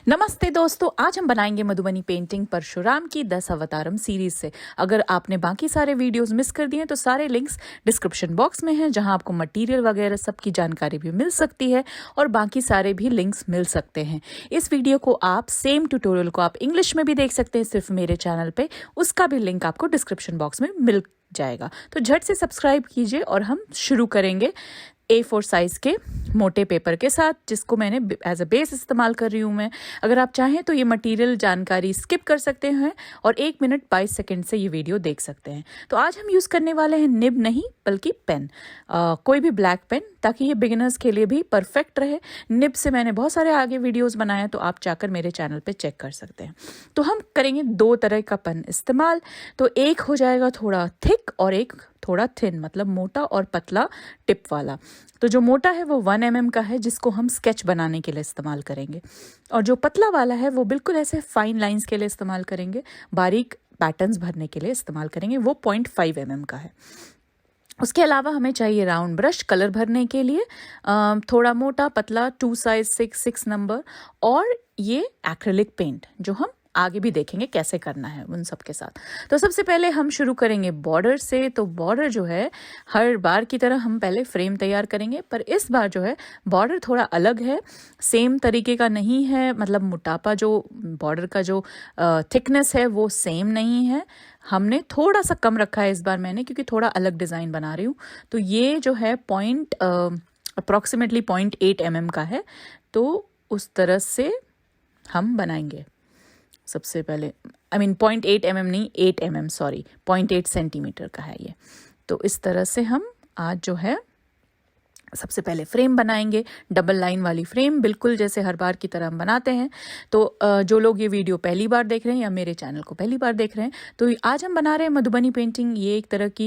नमस्ते दोस्तों, आज हम बनाएंगे मधुबनी पेंटिंग परशुराम की 10 अवतारम सीरीज से। अगर आपने बाकी सारे वीडियोस मिस कर दिए तो सारे लिंक्स डिस्क्रिप्शन बॉक्स में हैं, जहां आपको मटेरियल वगैरह सबकी जानकारी भी मिल सकती है और बाकी सारे भी लिंक्स मिल सकते हैं। इस वीडियो को आप सेम ट्यूटोरियल को आप इंग्लिश में भी देख सकते हैं सिर्फ मेरे चैनल पे, उसका भी लिंक आपको डिस्क्रिप्शन बॉक्स में मिल जाएगा। तो झट से सब्सक्राइब कीजिए और हम शुरू करेंगे A4 साइज के मोटे पेपर के साथ, जिसको मैंने एज अ बेस इस्तेमाल कर रही हूँ मैं। अगर आप चाहें तो ये मटेरियल जानकारी स्किप कर सकते हैं और 1 मिनट 22 सेकंड से ये वीडियो देख सकते हैं। तो आज हम यूज़ करने वाले हैं निब नहीं बल्कि पेन, कोई भी ब्लैक पेन, ताकि ये बिगिनर्स के लिए भी परफेक्ट रहे। निब से मैंने बहुत सारे आगे वीडियोस बनाए हैं, तो आप जाकर मेरे चैनल पे चेक कर सकते हैं। तो हम करेंगे 2 तरह का पेन इस्तेमाल। तो एक हो जाएगा थोड़ा थिक और एक थोड़ा थिन, मतलब मोटा और पतला टिप वाला। तो जो मोटा है वो 1 mm का है, जिसको हम स्केच बनाने के लिए इस्तेमाल करेंगे, और जो पतला वाला है वो बिल्कुल ऐसे फाइन लाइंस के लिए इस्तेमाल करेंगे, बारीक पैटर्न्स भरने के लिए इस्तेमाल करेंगे। वो 0.5 mm का है। उसके अलावा हमें चाहिए राउंड ब्रश कलर भरने के लिए, थोड़ा मोटा पतला 2 साइज 6 नंबर, और ये एक्रिलिक पेंट जो हम आगे भी देखेंगे कैसे करना है उन सब के साथ। तो सबसे पहले हम शुरू करेंगे बॉर्डर से। तो बॉर्डर जो है हर बार की तरह हम पहले फ्रेम तैयार करेंगे, पर इस बार जो है बॉर्डर थोड़ा अलग है, सेम तरीके का नहीं है। मतलब मोटापा जो बॉर्डर का जो थिकनेस है वो सेम नहीं है, हमने थोड़ा सा कम रखा है इस बार मैंने, क्योंकि थोड़ा अलग डिज़ाइन बना रही हूँ। तो ये जो है अप्रॉक्सीमेटली 0.8 mm का है। तो उस तरह से हम बनाएंगे। सबसे पहले 0.8 mm नहीं, 8 mm, सॉरी, 0.8 सेंटीमीटर का है ये। तो इस तरह से हम आज जो है सबसे पहले फ्रेम बनाएंगे, डबल लाइन वाली फ्रेम, बिल्कुल जैसे हर बार की तरह हम बनाते हैं। तो जो लोग ये वीडियो पहली बार देख रहे हैं या मेरे चैनल को पहली बार देख रहे हैं, तो आज हम बना रहे हैं मधुबनी पेंटिंग। ये एक तरह की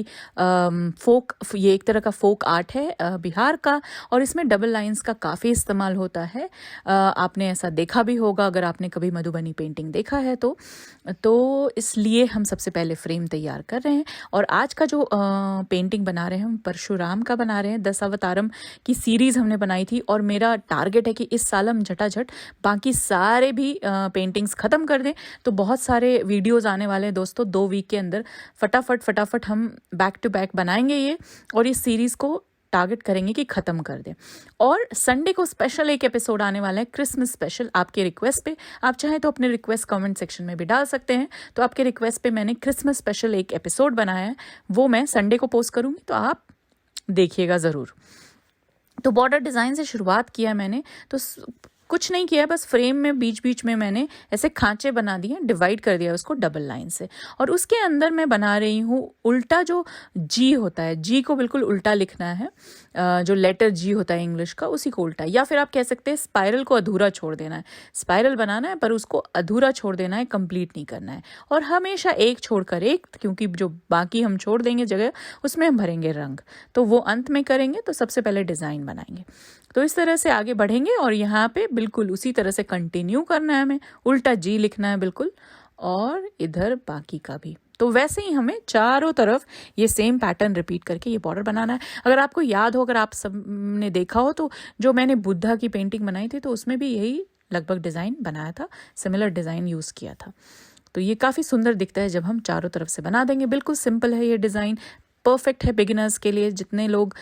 ये एक तरह का फोक आर्ट है बिहार का, और इसमें डबल लाइंस का काफ़ी इस्तेमाल होता है। आपने ऐसा देखा भी होगा अगर आपने कभी मधुबनी पेंटिंग देखा है तो इसलिए हम सबसे पहले फ्रेम तैयार कर रहे हैं। और आज का जो पेंटिंग बना रहे हैं हम परशुराम का बना रहे हैं। 10 अवतारम की सीरीज हमने बनाई थी, और मेरा टारगेट है कि इस साल हम झटाझट बाकी सारे भी पेंटिंग्स ख़त्म कर दें। तो बहुत सारे वीडियोस आने वाले हैं दोस्तों, 2 वीक के अंदर फटाफट हम बैक टू बैक बनाएंगे ये, और इस सीरीज़ को टारगेट करेंगे कि ख़त्म कर दें। और संडे को स्पेशल एक एपिसोड आने वाला है, क्रिसमस स्पेशल, आपके रिक्वेस्ट पे। आप चाहें तो अपने रिक्वेस्ट कमेंट सेक्शन में भी डाल सकते हैं। तो आपके रिक्वेस्ट पे मैंने क्रिसमस स्पेशल एक एपिसोड बनाया है, वो मैं संडे को पोस्ट करूँगी, तो आप देखिएगा ज़रूर। तो बॉर्डर डिज़ाइन से शुरुआत किया मैंने, तो कुछ नहीं किया, बस फ्रेम में बीच बीच में मैंने ऐसे खांचे बना दिए, डिवाइड कर दिया उसको डबल लाइन से। और उसके अंदर मैं बना रही हूँ उल्टा, जो जी होता है, जी को बिल्कुल उल्टा लिखना है, जो लेटर जी होता है इंग्लिश का, उसी को उल्टा, या फिर आप कह सकते हैं स्पाइरल को अधूरा छोड़ देना है। स्पाइरल बनाना है पर उसको अधूरा छोड़ देना है, कंप्लीट नहीं करना है। और हमेशा एक छोड़कर एक, क्योंकि जो बाकी हम छोड़ देंगे जगह उसमें हम भरेंगे रंग, तो वो अंत में करेंगे। तो सबसे पहले डिज़ाइन बनाएंगे, तो इस तरह से आगे बढ़ेंगे, और यहाँ पे बिल्कुल उसी तरह से कंटिन्यू करना है हमें, उल्टा जी लिखना है बिल्कुल, और इधर बाकी का भी। तो वैसे ही हमें चारों तरफ ये सेम पैटर्न रिपीट करके ये बॉर्डर बनाना है। अगर आपको याद हो, अगर आप सबने देखा हो, तो जो मैंने बुद्धा की पेंटिंग बनाई थी तो उसमें भी यही लगभग डिज़ाइन बनाया था, सिमिलर डिज़ाइन यूज़ किया था। तो ये काफ़ी सुंदर दिखता है जब हम चारों तरफ से बना देंगे। बिल्कुल सिंपल है ये डिज़ाइन, परफेक्ट है बिगिनर्स के लिए। जितने लोग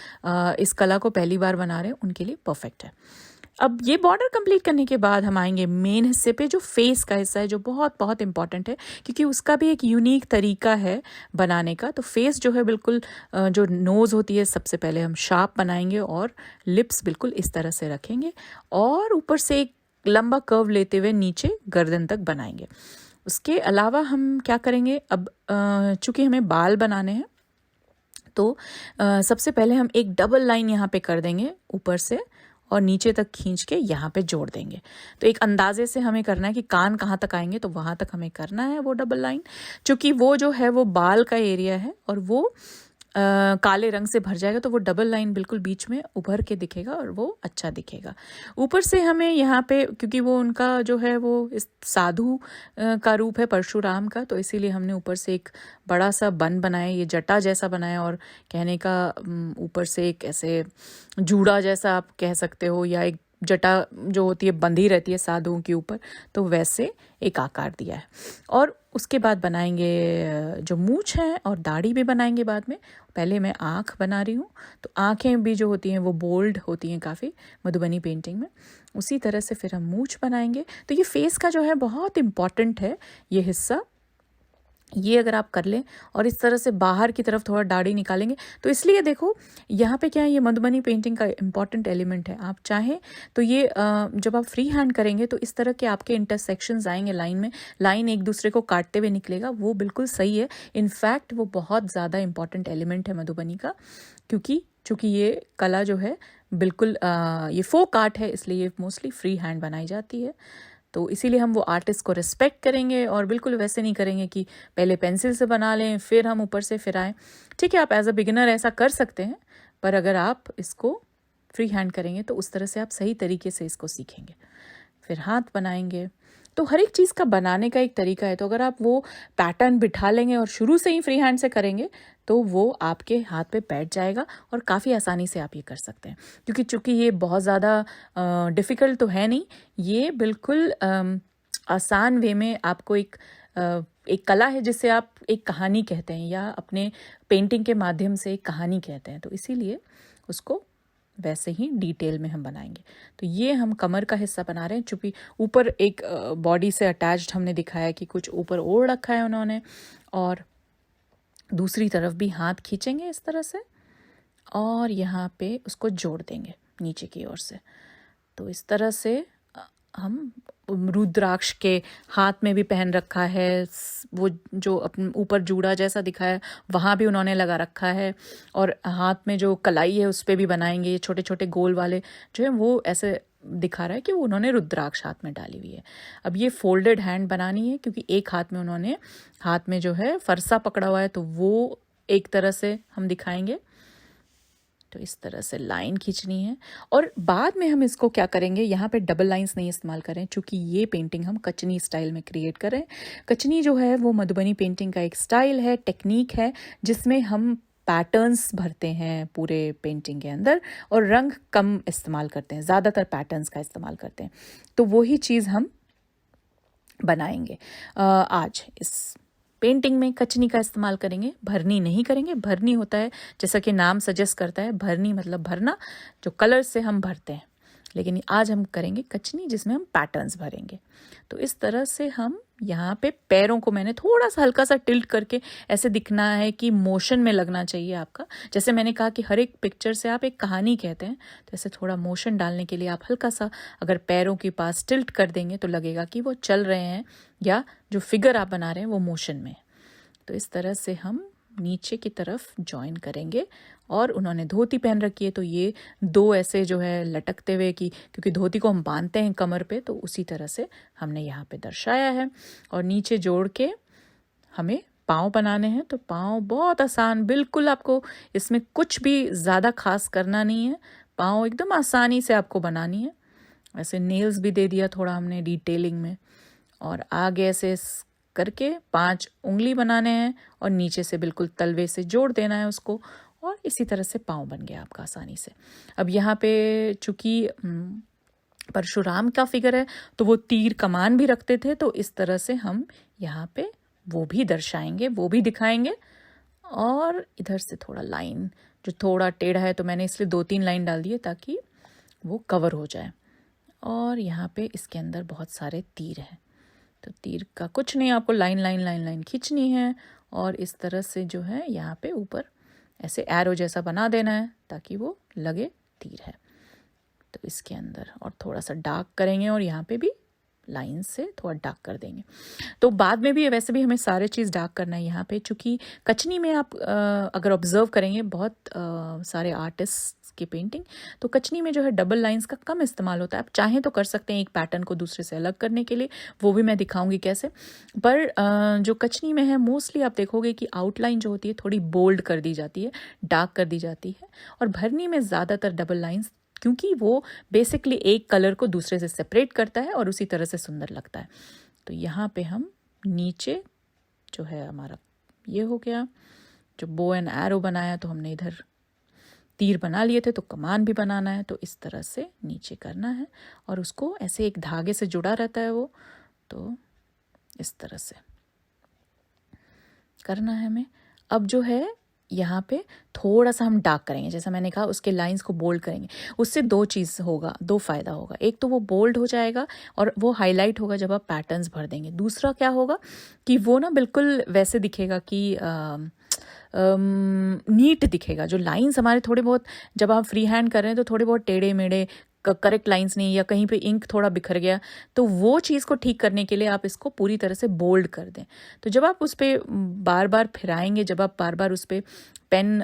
इस कला को पहली बार बना रहे हैं उनके लिए परफेक्ट है। अब ये बॉर्डर कंप्लीट करने के बाद हम आएंगे मेन हिस्से पे, जो फेस का हिस्सा है, जो बहुत बहुत इंपॉर्टेंट है, क्योंकि उसका भी एक यूनिक तरीका है बनाने का। तो फेस जो है बिल्कुल जो नोज़ होती है, सबसे पहले हम शार्प बनाएंगे, और लिप्स बिल्कुल इस तरह से रखेंगे, और ऊपर से एक लंबा कर्व लेते हुए नीचे गर्दन तक बनाएंगे। उसके अलावा हम क्या करेंगे, अब चूँकि हमें बाल बनाने हैं, तो सबसे पहले हम एक डबल लाइन यहाँ पे कर देंगे ऊपर से, और नीचे तक खींच के यहाँ पे जोड़ देंगे। तो एक अंदाजे से हमें करना है कि कान कहाँ तक आएंगे, तो वहाँ तक हमें करना है वो डबल लाइन, क्योंकि वो जो है वो बाल का एरिया है, और वो काले रंग से भर जाएगा, तो वो डबल लाइन बिल्कुल बीच में उभर के दिखेगा और वो अच्छा दिखेगा। ऊपर से हमें यहाँ पे, क्योंकि वो उनका जो है वो इस साधु का रूप है परशुराम का, तो इसीलिए हमने ऊपर से एक बड़ा सा बन बनाया, ये जटा जैसा बनाया, और कहने का ऊपर से एक ऐसे जूड़ा जैसा आप कह सकते हो, या एक जटा जो होती है बंधी रहती है साधुओं के ऊपर, तो वैसे एक आकार दिया है। और उसके बाद बनाएंगे जो मूंछ है और दाढ़ी भी बनाएंगे बाद में। पहले मैं आँख बना रही हूँ, तो आँखें भी जो होती हैं वो बोल्ड होती हैं काफ़ी मधुबनी पेंटिंग में। उसी तरह से फिर हम मूंछ बनाएंगे। तो ये फेस का जो है बहुत इम्पॉर्टेंट है ये हिस्सा, ये अगर आप कर लें और इस तरह से बाहर की तरफ थोड़ा दाढ़ी निकालेंगे, तो इसलिए देखो यहाँ पे क्या है, ये मधुबनी पेंटिंग का इम्पॉर्टेंट एलिमेंट है। आप चाहें तो ये जब आप फ्री हैंड करेंगे तो इस तरह के आपके इंटरसेक्शंस आएंगे लाइन में, लाइन एक दूसरे को काटते हुए निकलेगा, वो बिल्कुल सही है। इनफैक्ट वो बहुत ज़्यादा इम्पॉर्टेंट एलिमेंट है मधुबनी का, क्योंकि चूँकि ये कला जो है बिल्कुल ये फोक आर्ट है, इसलिए ये मोस्टली फ्री हैंड बनाई जाती है। तो इसीलिए हम वो आर्टिस्ट को रिस्पेक्ट करेंगे और बिल्कुल वैसे नहीं करेंगे कि पहले पेंसिल से बना लें फिर हम ऊपर से फिराएं। ठीक है, आप एज अ बिगिनर ऐसा कर सकते हैं, पर अगर आप इसको फ्री हैंड करेंगे तो उस तरह से आप सही तरीके से इसको सीखेंगे। फिर हाथ बनाएंगे। तो हर एक चीज़ का बनाने का एक तरीका है, तो अगर आप वो पैटर्न बिठा लेंगे और शुरू से ही फ्री हैंड से करेंगे तो वो आपके हाथ पे बैठ जाएगा और काफ़ी आसानी से आप ये कर सकते हैं। क्योंकि चूँकि ये बहुत ज़्यादा डिफ़िकल्ट तो है नहीं, ये बिल्कुल आसान वे में आपको एक कला है जिससे आप एक कहानी कहते हैं या अपने पेंटिंग के माध्यम से एक कहानी कहते हैं, तो इसीलिए उसको वैसे ही डिटेल में हम बनाएंगे। तो ये हम कमर का हिस्सा बना रहे हैं, चूँकि ऊपर एक बॉडी से अटैच्ड हमने दिखाया कि कुछ ऊपर ओढ़ रखा है उन्होंने, और दूसरी तरफ भी हाथ खींचेंगे इस तरह से और यहाँ पे उसको जोड़ देंगे नीचे की ओर से। तो इस तरह से हम रुद्राक्ष के हाथ में भी पहन रखा है, वो जो अपने ऊपर जूड़ा जैसा दिखाया वहाँ भी उन्होंने लगा रखा है, और हाथ में जो कलाई है उस पर भी बनाएंगे। ये छोटे छोटे गोल वाले जो है वो ऐसे दिखा रहा है कि वो उन्होंने रुद्राक्ष हाथ में डाली हुई है। अब ये फोल्डेड हैंड बनानी है, क्योंकि एक हाथ में उन्होंने हाथ में जो है फरसा पकड़ा हुआ है, तो वो एक तरह से हम दिखाएंगे। तो इस तरह से लाइन खींचनी है। और बाद में हम इसको क्या करेंगे, यहाँ पे डबल लाइंस नहीं इस्तेमाल करें, क्योंकि ये पेंटिंग हम कचनी स्टाइल में क्रिएट करें। कचनी जो है वो मधुबनी पेंटिंग का एक स्टाइल है, टेक्निक है, जिसमें हम पैटर्न्स भरते हैं पूरे पेंटिंग के अंदर और रंग कम इस्तेमाल करते हैं, ज़्यादातर पैटर्न्स का इस्तेमाल करते हैं। तो वही चीज़ हम बनाएंगे आज इस पेंटिंग में। कचनी का इस्तेमाल करेंगे, भरनी नहीं करेंगे। भरनी होता है, जैसा कि नाम सजेस्ट करता है, भरनी मतलब भरना, जो कलर से हम भरते हैं, लेकिन आज हम करेंगे कचनी जिसमें हम पैटर्न्स भरेंगे। तो इस तरह से हम यहाँ पे पैरों को मैंने थोड़ा सा हल्का सा टिल्ट करके ऐसे दिखना है कि मोशन में लगना चाहिए आपका। जैसे मैंने कहा कि हर एक पिक्चर से आप एक कहानी कहते हैं, तो ऐसे थोड़ा मोशन डालने के लिए आप हल्का सा अगर पैरों के पास टिल्ट कर देंगे तो लगेगा कि वो चल रहे हैं या जो फिगर आप बना रहे हैं वो मोशन में। तो इस तरह से हम नीचे की तरफ ज्वाइन करेंगे। और उन्होंने धोती पहन रखी है, तो ये दो ऐसे जो है लटकते हुए कि, क्योंकि धोती को हम बांधते हैं कमर पे, तो उसी तरह से हमने यहाँ पे दर्शाया है। और नीचे जोड़ के हमें पाँव बनाने हैं। तो पाँव बहुत आसान, बिल्कुल आपको इसमें कुछ भी ज़्यादा खास करना नहीं है, पाँव एकदम आसानी से आपको बनानी है। ऐसे नेल्स भी दे दिया थोड़ा हमने डिटेलिंग में, और आगे ऐसे करके 5 उंगली बनाने हैं और नीचे से बिल्कुल तलवे से जोड़ देना है उसको, और इसी तरह से पाँव बन गया आपका आसानी से। अब यहाँ पे चूंकि परशुराम का फिगर है तो वो तीर कमान भी रखते थे, तो इस तरह से हम यहाँ पे वो भी दर्शाएंगे, वो भी दिखाएंगे। और इधर से थोड़ा लाइन जो थोड़ा टेढ़ा है, तो मैंने इसलिए 2-3 लाइन डाल दी है ताकि वो कवर हो जाए। और यहाँ पे इसके अंदर बहुत सारे तीर हैं, तो तीर का कुछ नहीं, आपको लाइन लाइन लाइन लाइन खींचनी है और इस तरह से जो है यहाँ पे ऊपर ऐसे एरो जैसा बना देना है ताकि वो लगे तीर है। तो इसके अंदर और थोड़ा सा डार्क करेंगे और यहाँ पे भी लाइन से थोड़ा डार्क कर देंगे। तो बाद में भी वैसे भी हमें सारे चीज़ डार्क करना है यहाँ पे, चूँकि कचनी में आप अगर ऑब्जर्व करेंगे बहुत सारे आर्टिस्ट की पेंटिंग, तो कचनी में जो है डबल लाइंस का कम इस्तेमाल होता है। आप चाहें तो कर सकते हैं एक पैटर्न को दूसरे से अलग करने के लिए, वो भी मैं दिखाऊंगी कैसे। पर जो कचनी में है मोस्टली आप देखोगे कि आउटलाइन जो होती है थोड़ी बोल्ड कर दी जाती है, डार्क कर दी जाती है, और भरनी में ज़्यादातर डबल लाइंस, क्योंकि वो बेसिकली एक कलर को दूसरे से सेपरेट करता है और उसी तरह से सुंदर लगता है। तो यहाँ पे हम नीचे जो है हमारा ये हो गया, जो बो एंड एरो बनाया तो हमने इधर तीर बना लिए थे तो कमान भी बनाना है, तो इस तरह से नीचे करना है और उसको ऐसे एक धागे से जुड़ा रहता है वो, तो इस तरह से करना है हमें। अब जो है यहाँ पे थोड़ा सा हम डार्क करेंगे, जैसा मैंने कहा उसके लाइंस को बोल्ड करेंगे। उससे दो चीज़ होगा, दो फ़ायदा होगा। एक तो वो बोल्ड हो जाएगा और वो हाईलाइट होगा जब आप पैटर्न्स भर देंगे। दूसरा क्या होगा कि वो ना बिल्कुल वैसे दिखेगा कि नीट दिखेगा। जो लाइंस हमारे थोड़े बहुत, जब आप फ्री हैंड कर रहे हैं तो थोड़े बहुत टेढ़े मेढ़े, करेक्ट लाइंस नहीं, या कहीं पे इंक थोड़ा बिखर गया, तो वो चीज़ को ठीक करने के लिए आप इसको पूरी तरह से बोल्ड कर दें। तो जब आप उस पर बार बार फिराएंगे, जब आप बार बार उस पर पेन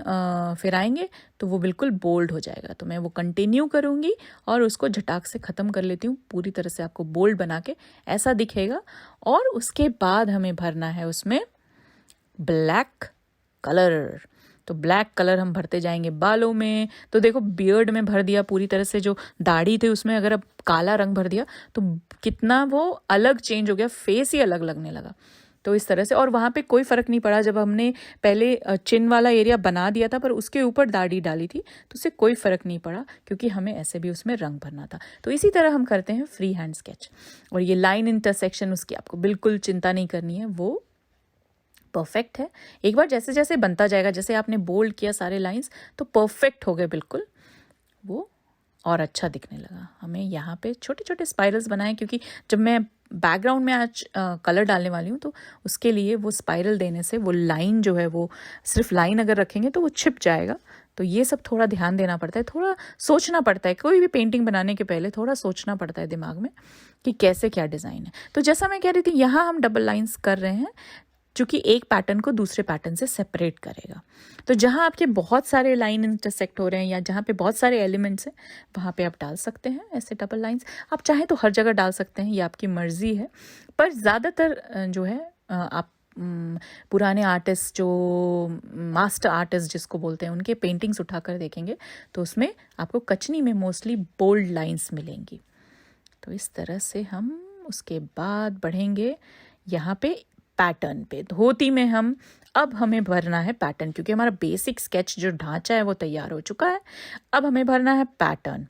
फिराएंगे तो वो बिल्कुल बोल्ड हो जाएगा। तो मैं वो कंटिन्यू करूँगी और उसको झटाक से ख़त्म कर लेती हूँ। पूरी तरह से आपको बोल्ड बना के ऐसा दिखेगा। और उसके बाद हमें भरना है उसमें ब्लैक कलर। तो ब्लैक कलर हम भरते जाएंगे बालों में। तो देखो बियर्ड में भर दिया पूरी तरह से, जो दाढ़ी थे उसमें अगर अब काला रंग भर दिया तो कितना वो अलग चेंज हो गया, फेस ही अलग लगने लगा। तो इस तरह से, और वहाँ पे कोई फ़र्क नहीं पड़ा जब हमने पहले चिन वाला एरिया बना दिया था पर उसके ऊपर दाढ़ी डाली थी तो उससे कोई फ़र्क नहीं पड़ा, क्योंकि हमें ऐसे भी उसमें रंग भरना था। तो इसी तरह हम करते हैं फ्री हैंड स्केच। और ये लाइन इंटरसेक्शन उसकी आपको बिल्कुल चिंता नहीं करनी है, वो परफेक्ट है। एक बार जैसे जैसे बनता जाएगा, जैसे आपने बोल्ड किया सारे लाइंस तो परफेक्ट हो गए बिल्कुल, वो और अच्छा दिखने लगा। हमें यहाँ पे छोटे छोटे स्पाइरल्स बनाए, क्योंकि जब मैं बैकग्राउंड में आज कलर डालने वाली हूँ तो उसके लिए वो स्पाइरल देने से वो लाइन जो है, वो सिर्फ लाइन अगर रखेंगे तो वो छिप जाएगा। तो ये सब थोड़ा ध्यान देना पड़ता है, थोड़ा सोचना पड़ता है। कोई भी पेंटिंग बनाने के पहले थोड़ा सोचना पड़ता है दिमाग में कि कैसे क्या डिज़ाइन है। तो जैसा मैं कह रही थी, यहाँ हम डबल लाइंस कर रहे हैं चूँकि एक पैटर्न को दूसरे पैटर्न से सेपरेट करेगा। तो जहाँ आपके बहुत सारे लाइन इंटरसेक्ट हो रहे हैं या जहाँ पे बहुत सारे एलिमेंट्स हैं, वहाँ पे आप डाल सकते हैं ऐसे डबल लाइंस। आप चाहें तो हर जगह डाल सकते हैं, ये आपकी मर्ज़ी है। पर ज़्यादातर जो है आप पुराने आर्टिस्ट, जो मास्टर आर्टिस्ट जिसको बोलते हैं, उनके पेंटिंग्स उठा कर देखेंगे तो उसमें आपको कचनी में मोस्टली बोल्ड लाइन्स मिलेंगी। तो इस तरह से हम उसके बाद बढ़ेंगे यहाँ पे पैटर्न पे। धोती में अब हमें भरना है पैटर्न, क्योंकि हमारा बेसिक स्केच जो ढांचा है वो तैयार हो चुका है। अब हमें भरना है पैटर्न।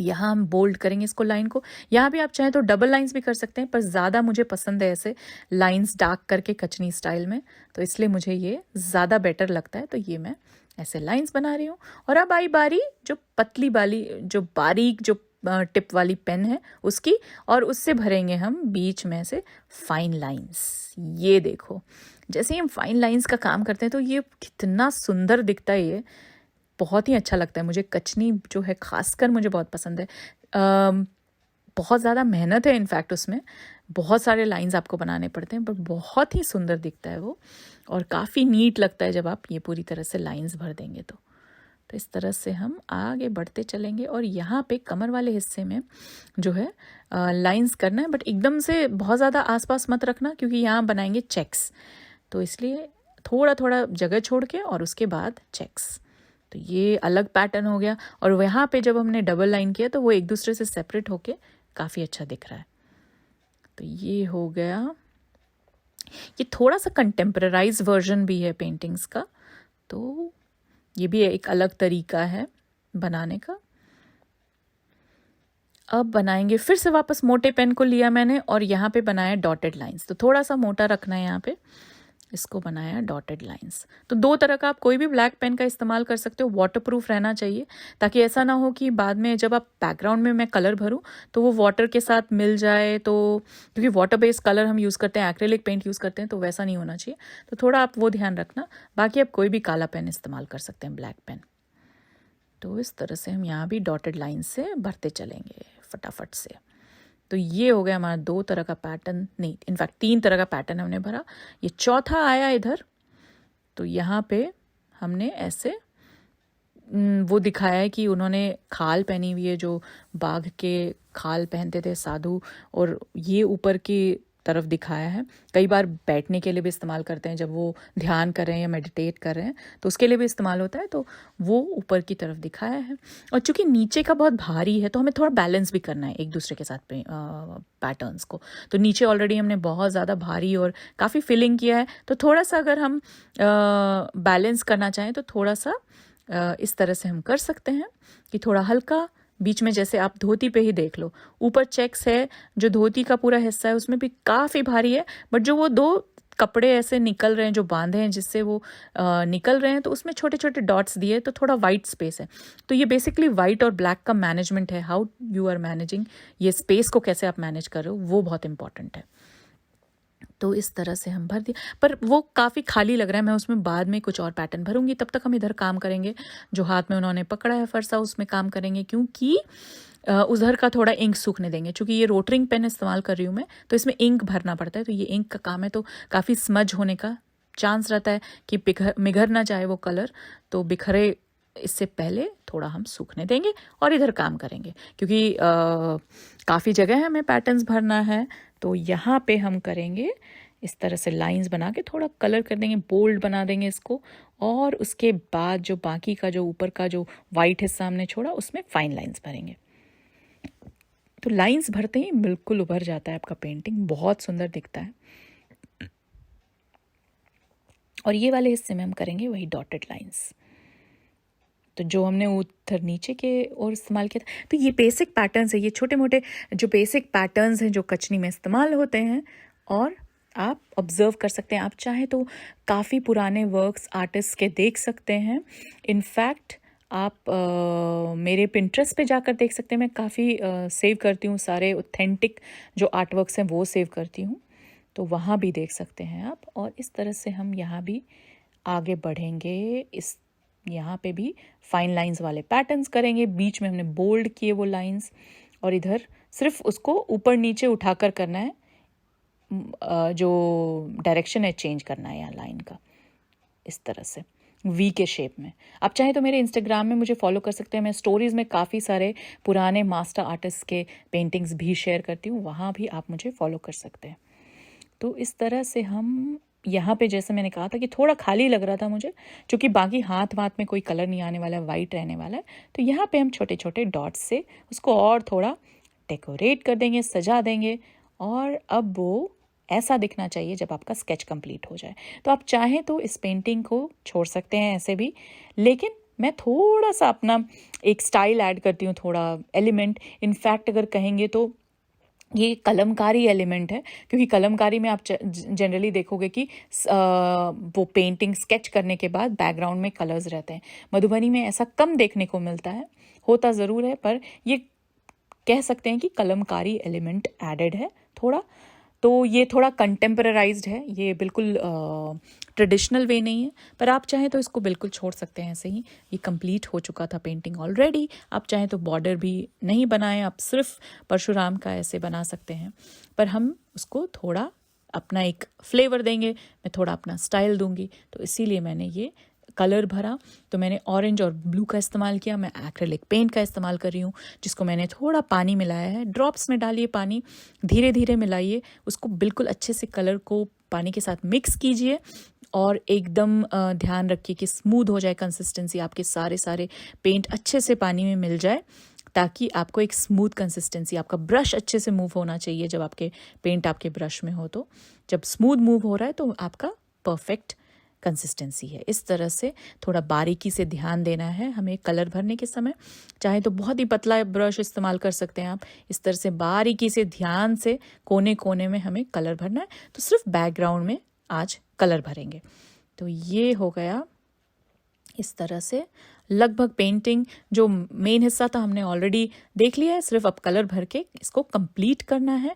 यहाँ हम बोल्ड करेंगे इसको, लाइन को। यहाँ भी आप चाहें तो डबल लाइंस भी कर सकते हैं, पर ज़्यादा मुझे पसंद है ऐसे लाइंस डार्क करके कचनी स्टाइल में, तो इसलिए मुझे ये ज़्यादा बेटर लगता है। तो ये मैं ऐसे लाइंस बना रही हूँ। और अब आई बारी जो पतली वाली, जो बारीक जो टिप वाली पेन है उसकी, और उससे भरेंगे हम बीच में से फाइन लाइंस। ये देखो, जैसे ही हम फाइन लाइंस का काम करते हैं तो ये कितना सुंदर दिखता है। ये बहुत ही अच्छा लगता है मुझे। कचनी जो है खासकर मुझे बहुत पसंद है। बहुत ज़्यादा मेहनत है इनफैक्ट उसमें, बहुत सारे लाइंस आपको बनाने पड़ते हैं, पर बहुत ही सुंदर दिखता है वो, और काफ़ी नीट लगता है जब आप ये पूरी तरह से लाइंस भर देंगे तो इस तरह से हम आगे बढ़ते चलेंगे। और यहाँ पे कमर वाले हिस्से में जो है लाइंस करना है, बट एकदम से बहुत ज़्यादा आसपास मत रखना, क्योंकि यहाँ बनाएंगे चेक्स, तो इसलिए थोड़ा थोड़ा जगह छोड़ के और उसके बाद चेक्स। तो ये अलग पैटर्न हो गया। और यहाँ पे जब हमने डबल लाइन किया तो वो एक दूसरे से सेपरेट होके काफ़ी अच्छा दिख रहा है। तो ये हो गया। ये थोड़ा सा कंटेम्परराइज वर्जन भी है पेंटिंग्स का, तो ये भी एक अलग तरीका है बनाने का। अब बनाएंगे फिर से वापस मोटे पेन को लिया मैंने और यहाँ पे बनाया डॉटेड लाइंस। तो थोड़ा सा मोटा रखना है यहाँ पे, इसको बनाया डॉटेड लाइंस। तो दो तरह का आप कोई भी ब्लैक पेन का इस्तेमाल कर सकते हो, वाटरप्रूफ रहना चाहिए, ताकि ऐसा ना हो कि बाद में जब आप बैकग्राउंड में मैं कलर भरूं तो वो वाटर के साथ मिल जाए। तो क्योंकि वाटर बेस्ड कलर हम यूज़ करते हैं, एक्रेलिक पेंट यूज़ करते हैं, तो वैसा नहीं होना चाहिए। तो थोड़ा आप वो ध्यान रखना। बाकी आप कोई भी काला पेन इस्तेमाल कर सकते हैं, ब्लैक पेन। तो इस तरह से हम यहाँ भी डॉटेड लाइन से भरते चलेंगे फटाफट से। तो ये हो गया हमारा दो तरह का पैटर्न, नहीं इनफैक्ट तीन तरह का पैटर्न हमने भरा। ये चौथा आया इधर, तो यहाँ पे हमने ऐसे वो दिखाया है कि उन्होंने खाल पहनी हुई है, जो बाघ के खाल पहनते थे साधु, और ये ऊपर की तरफ दिखाया है। कई बार बैठने के लिए भी इस्तेमाल करते हैं, जब वो ध्यान कर रहे हैं या मेडिटेट कर रहे हैं तो उसके लिए भी इस्तेमाल होता है। तो वो ऊपर की तरफ दिखाया है। और चूंकि नीचे का बहुत भारी है तो हमें थोड़ा बैलेंस भी करना है एक दूसरे के साथ पैटर्न्स को। तो नीचे ऑलरेडी हमने बहुत ज़्यादा भारी और काफ़ी फिलिंग किया है, तो थोड़ा सा अगर हम बैलेंस करना चाहें तो थोड़ा सा इस तरह से हम कर सकते हैं कि थोड़ा हल्का बीच में, जैसे आप धोती पे ही देख लो, ऊपर चेक्स है, जो धोती का पूरा हिस्सा है उसमें भी काफ़ी भारी है, बट जो वो 2 कपड़े ऐसे निकल रहे हैं, जो बांधे हैं जिससे वो निकल रहे हैं, तो उसमें छोटे छोटे डॉट्स दिए, तो थोड़ा वाइट स्पेस है। तो ये बेसिकली वाइट और ब्लैक का मैनेजमेंट है, हाउ यू आर मैनेजिंग, ये स्पेस को कैसे आप मैनेज कर रहे हो, वो बहुत इंपॉर्टेंट है। तो इस तरह से हम भर दिए, पर वो काफ़ी खाली लग रहा है, मैं उसमें बाद में कुछ और पैटर्न भरूंगी। तब तक हम इधर काम करेंगे, जो हाथ में उन्होंने पकड़ा है फरसा उसमें काम करेंगे, क्योंकि उधर का थोड़ा इंक सूखने देंगे। चूंकि ये रोटरिंग पेन इस्तेमाल कर रही हूँ मैं, तो इसमें इंक भरना पड़ता है, तो ये इंक का काम है, तो काफ़ी स्मज होने का चांस रहता है कि बिखर ना जाए वो कलर, तो बिखरे इससे पहले थोड़ा हम सूखने देंगे और इधर काम करेंगे, क्योंकि काफ़ी जगह हमें पैटर्न्स भरना है। तो यहाँ पे हम करेंगे इस तरह से लाइंस बना के थोड़ा कलर कर देंगे, बोल्ड बना देंगे इसको, और उसके बाद जो बाकी का जो ऊपर का जो वाइट हिस्सा हमने छोड़ा उसमें फाइन लाइंस भरेंगे। तो लाइंस भरते ही बिल्कुल उभर जाता है आपका पेंटिंग, बहुत सुंदर दिखता है। और ये वाले हिस्से में हम करेंगे वही डॉटेड लाइंस, तो जो हमने उधर नीचे के और इस्तेमाल किया था। तो ये बेसिक पैटर्न्स है, ये छोटे मोटे जो बेसिक पैटर्न्स हैं जो कचनी में इस्तेमाल होते हैं, और आप ऑब्जर्व कर सकते हैं। आप चाहें तो काफ़ी पुराने वर्क्स आर्टिस्ट के देख सकते हैं। इनफैक्ट आप मेरे पिंटरेस्ट पे जाकर देख सकते हैं, मैं काफ़ी सेव करती हूँ, सारे ऑथेंटिक जो आर्ट वर्क्स हैं वो सेव करती हूँ, तो वहाँ भी देख सकते हैं आप। और इस तरह से हम यहाँ भी आगे बढ़ेंगे, इस यहाँ पे भी फाइन लाइंस वाले पैटर्न्स करेंगे। बीच में हमने बोल्ड किए वो लाइंस, और इधर सिर्फ उसको ऊपर नीचे उठाकर करना है, जो डायरेक्शन है चेंज करना है यहाँ लाइन का, इस तरह से वी के शेप में। आप चाहे तो मेरे इंस्टाग्राम में मुझे फॉलो कर सकते हैं, मैं स्टोरीज़ में काफ़ी सारे पुराने मास्टर आर्टिस्ट के पेंटिंग्स भी शेयर करती हूँ, वहाँ भी आप मुझे फॉलो कर सकते हैं। तो इस तरह से हम यहाँ पे, जैसे मैंने कहा था कि थोड़ा खाली लग रहा था मुझे, क्योंकि बाकी हाथ वाथ में कोई कलर नहीं आने वाला है, वाइट रहने वाला है, तो यहाँ पे हम छोटे छोटे डॉट्स से उसको और थोड़ा डेकोरेट कर देंगे, सजा देंगे, और अब वो ऐसा दिखना चाहिए जब आपका स्केच कंप्लीट हो जाए। तो आप चाहें तो इस पेंटिंग को छोड़ सकते हैं ऐसे भी, लेकिन मैं थोड़ा सा अपना एक स्टाइल ऐड करती हूँ, थोड़ा एलिमेंट। इनफैक्ट अगर कहेंगे तो ये कलमकारी एलिमेंट है, क्योंकि कलमकारी में आप जनरली देखोगे कि वो पेंटिंग स्केच करने के बाद बैकग्राउंड में कलर्स रहते हैं। मधुबनी में ऐसा कम देखने को मिलता है, होता ज़रूर है, पर ये कह सकते हैं कि कलमकारी एलिमेंट एडेड है थोड़ा। तो ये थोड़ा कंटेम्परराइज्ड है, ये बिल्कुल ट्रेडिशनल वे नहीं है, पर आप चाहें तो इसको बिल्कुल छोड़ सकते हैं ऐसे ही। ये कंप्लीट हो चुका था पेंटिंग ऑलरेडी। आप चाहें तो बॉर्डर भी नहीं बनाएं, आप सिर्फ परशुराम का ऐसे बना सकते हैं, पर हम उसको थोड़ा अपना एक फ्लेवर देंगे, मैं थोड़ा अपना स्टाइल दूंगी, तो इसीलिए मैंने ये कलर भरा। तो मैंने ऑरेंज और ब्लू का इस्तेमाल किया, मैं एक्रेलिक पेंट का इस्तेमाल कर रही हूँ, जिसको मैंने थोड़ा पानी मिलाया है। ड्रॉप्स में डालिए पानी, धीरे धीरे मिलाइए उसको, बिल्कुल अच्छे से कलर को पानी के साथ मिक्स कीजिए, और एकदम ध्यान रखिए कि स्मूथ हो जाए कंसिस्टेंसी, आपके सारे पेंट अच्छे से पानी में मिल जाए, ताकि आपको एक स्मूथ कंसिस्टेंसी, आपका ब्रश अच्छे से मूव होना चाहिए जब आपके पेंट आपके ब्रश में हो। तो जब स्मूथ मूव हो रहा है तो आपका परफेक्ट कंसिस्टेंसी है। इस तरह से थोड़ा बारीकी से ध्यान देना है हमें कलर भरने के समय। चाहे तो बहुत ही पतला ब्रश इस्तेमाल कर सकते हैं आप, इस तरह से बारीकी से ध्यान से कोने कोने में हमें कलर भरना है। तो सिर्फ बैकग्राउंड में आज कलर भरेंगे। तो ये हो गया इस तरह से लगभग पेंटिंग। जो मेन हिस्सा था हमने ऑलरेडी देख लिया है, सिर्फ अब कलर भर के इसको कंप्लीट करना है।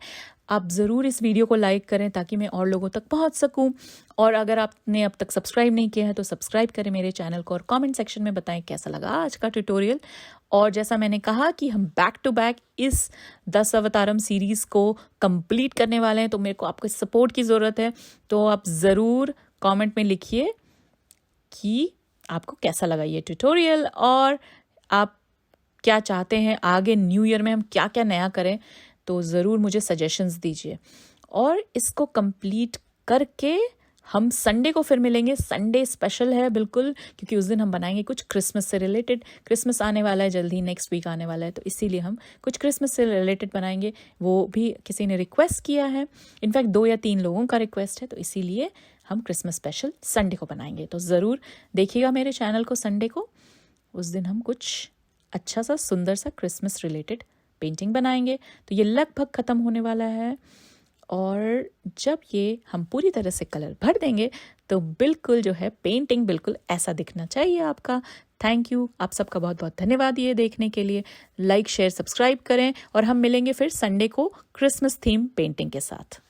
आप ज़रूर इस वीडियो को लाइक करें ताकि मैं और लोगों तक पहुंच सकूं, और अगर आपने अब तक सब्सक्राइब नहीं किया है तो सब्सक्राइब करें मेरे चैनल को, और कमेंट सेक्शन में बताएं कैसा लगा आज का ट्यूटोरियल। और जैसा मैंने कहा कि हम बैक टू बैक इस 10 अवतारम सीरीज़ को कंप्लीट करने वाले हैं, तो मेरे को आपके सपोर्ट की ज़रूरत है। तो आप ज़रूर कॉमेंट में लिखिए कि आपको कैसा लगा ये ट्यूटोरियल, और आप क्या चाहते हैं आगे न्यू ईयर में हम क्या क्या नया करें, तो ज़रूर मुझे सजेशंस दीजिए। और इसको कंप्लीट करके हम संडे को फिर मिलेंगे। संडे स्पेशल है बिल्कुल, क्योंकि उस दिन हम बनाएंगे कुछ क्रिसमस से रिलेटेड। क्रिसमस आने वाला है जल्दी, नेक्स्ट वीक आने वाला है, तो इसीलिए हम कुछ क्रिसमस से रिलेटेड बनाएंगे। वो भी किसी ने रिक्वेस्ट किया है, इनफैक्ट 2 या 3 लोगों का रिक्वेस्ट है, तो इसीलिए हम क्रिसमस स्पेशल संडे को बनाएंगे। तो ज़रूर देखिएगा मेरे चैनल को संडे को। उस दिन हम कुछ अच्छा सा सुंदर सा क्रिसमस रिलेटेड पेंटिंग बनाएंगे। तो ये लगभग ख़त्म होने वाला है और जब ये हम पूरी तरह से कलर भर देंगे तो बिल्कुल जो है पेंटिंग बिल्कुल ऐसा दिखना चाहिए आपका। थैंक यू, आप सबका बहुत बहुत धन्यवाद ये देखने के लिए। लाइक शेयर सब्सक्राइब करें और हम मिलेंगे फिर संडे को क्रिसमस थीम पेंटिंग के साथ।